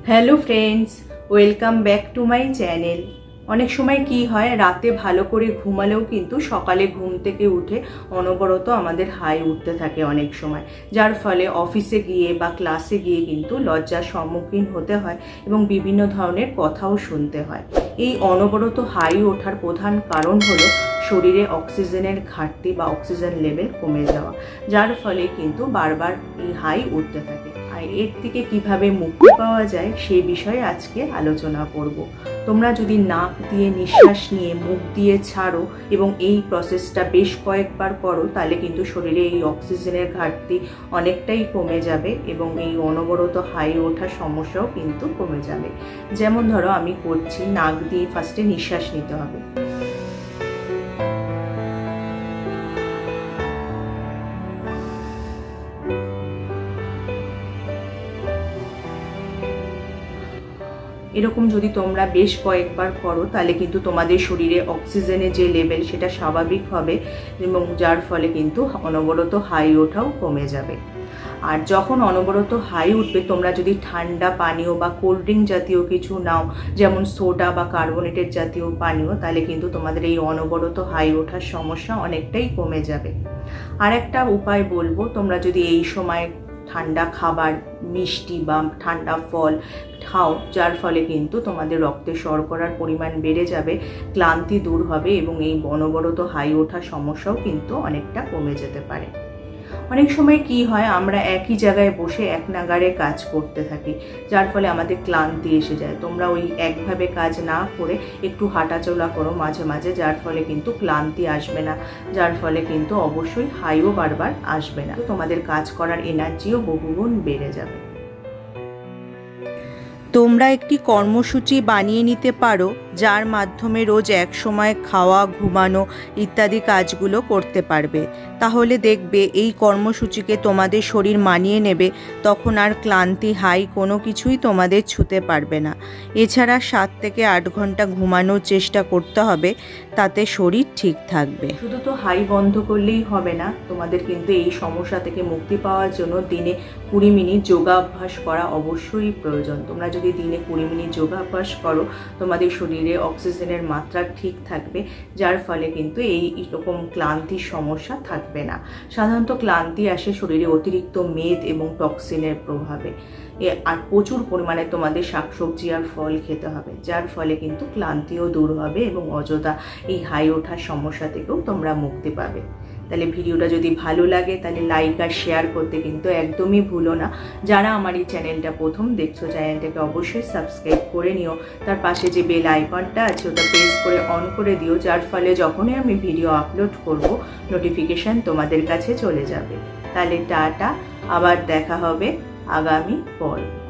Hello friends, welcome back to my channel. অনেক সময় কি হয়, রাতে ভালো করে ঘুমালেও কিন্তু সকালে ঘুম থেকে উঠে অনবরত আমাদের হাই উঠতে থাকে অনেক সময়, যার ফলে অফিসে গিয়ে বা ক্লাসে গিয়ে কিন্তু লজ্জার সম্মুখীন হতে হয় এবং বিভিন্ন ধরনের কথাও শুনতে হয়। এই অনবরত হাই ওঠার প্রধান কারণ হলো শরীরে অক্সিজেনের ঘাটতি বা অক্সিজেন লেভেল কমে যাওয়া, যার ফলে কিন্তু বারবার এই হাই উঠতে থাকে। আর এর থেকে কিভাবে মুক্তি পাওয়া যায় সেই বিষয়ে আজকে আলোচনা করব। তোমরা যদি নাক দিয়ে নিঃশ্বাস নিয়ে মুখ দিয়ে ছাড়ো এবং এই প্রসেসটা বেশ কয়েকবার করো, তাহলে কিন্তু শরীরে এই অক্সিজেনের ঘাটতি অনেকটাই কমে যাবে এবং এই অনবরত হাই ওঠার সমস্যাও কিন্তু কমে যাবে। যেমন ধরো আমি করছি, নাক দিয়ে ফার্স্টে নিঃশ্বাস নিতে হবে। এরকম যদি তোমরা বেশ কয়েকবার করো, তাহলে কিন্তু তোমাদের শরীরে অক্সিজেনের যে লেভেল সেটা স্বাভাবিক হবে এবং যার ফলে কিন্তু অনবরত হাই ওঠাও কমে যাবে। আর যখন অনবরত হাই উঠবে, তোমরা যদি ঠান্ডা পানীয় বা কোল্ড ড্রিঙ্ক জাতীয় কিছু নাও, যেমন সোডা বা কার্বোনেটেড জাতীয় পানীয়, তাহলে কিন্তু তোমাদের এই অনবরত হাই ওঠার সমস্যা অনেকটাই কমে যাবে। আর একটা উপায় বলবো, তোমরা যদি এই সময় ঠান্ডা খাবার, মিষ্টি বা ঠান্ডা ফল খাও, যার ফলে কিন্তু তোমাদের রক্তে শর্করার পরিমাণ বেড়ে যাবে, ক্লান্তি দূর হবে এবং এই অনবরত হাই ওঠার সমস্যাও কিন্তু অনেকটা কমে যেতে পারে। অনেক সময় কি হয়, আমরা একই জায়গায় বসে এক নাগাড়ে কাজ করতে থাকি, যার ফলে আমাদের ক্লান্তি এসে যায়। তোমরা ওই একভাবে কাজ না করে একটু হাঁটাচলা করো মাঝে মাঝে, যার ফলে কিন্তু ক্লান্তি আসবে না, যার ফলে কিন্তু অবশ্যই হাইও বারবার আসবে না। তোমাদের কাজ করার এনার্জিও বহুগুণ বেড়ে যাবে। তোমরা একটি কর্মসূচি বানিয়ে নিতে পারো, যার মাধ্যমে রোজ এক সময় খাওয়া, ঘুমানো ইত্যাদি কাজগুলো করতে পারবে। তাহলে দেখবে এই কর্মসূচিকে তোমাদের শরীর মানিয়ে নেবে, তখন আর ক্লান্তি, হাই কোনো কিছুই তোমাদের ছুঁতে পারবে না। এছাড়া 7 থেকে 8 ঘন্টা ঘুমানোর চেষ্টা করতে হবে, তাতে শরীর ঠিক থাকবে। শুধু তো হাই বন্ধ করলেই হবে না, তোমাদের কিন্তু এই সমস্যা থেকে মুক্তি পাওয়ার জন্য দিনে 20 মিনিট যোগাভ্যাস করা অবশ্যই প্রয়োজন। তোমরা যদি দিনে 20 মিনিট যোগাভ্যাস করো, তোমাদের শরীরে অক্সিজেনের মাত্রা ঠিক থাকবে, যার ফলে কিন্তু এই রকম ক্লান্তির সমস্যা থাকবে না। সাধারণত ক্লান্তি আসে শরীরে অতিরিক্ত মেদ এবং টক্সিনের প্রভাবে। আর প্রচুর পরিমাণে তোমাদের শাকসবজি আর ফল খেতে হবে, যার ফলে কিন্তু ক্লান্তিও দূর হবে এবং অযথা এই হাই ওঠার সমস্যা থেকেও তোমরা মুক্তি পাবে। তাহলে ভিডিওটা যদি ভালো লাগে তাহলে লাইক আর শেয়ার করতে কিন্তু একদমই ভুলো না। যারা আমার এই চ্যানেলটা প্রথম দেখছো, চ্যানেলটাকে অবশ্যই সাবস্ক্রাইব করে নিও। তার পাশে যে বেল আইকনটা আছে ওটা প্রেস করে অন করে দিও, যার ফলে যখনই আমি ভিডিও আপলোড করব নোটিফিকেশান তোমাদের কাছে চলে যাবে। তাহলে টাটা, আবার দেখা হবে আগামী পর্বে।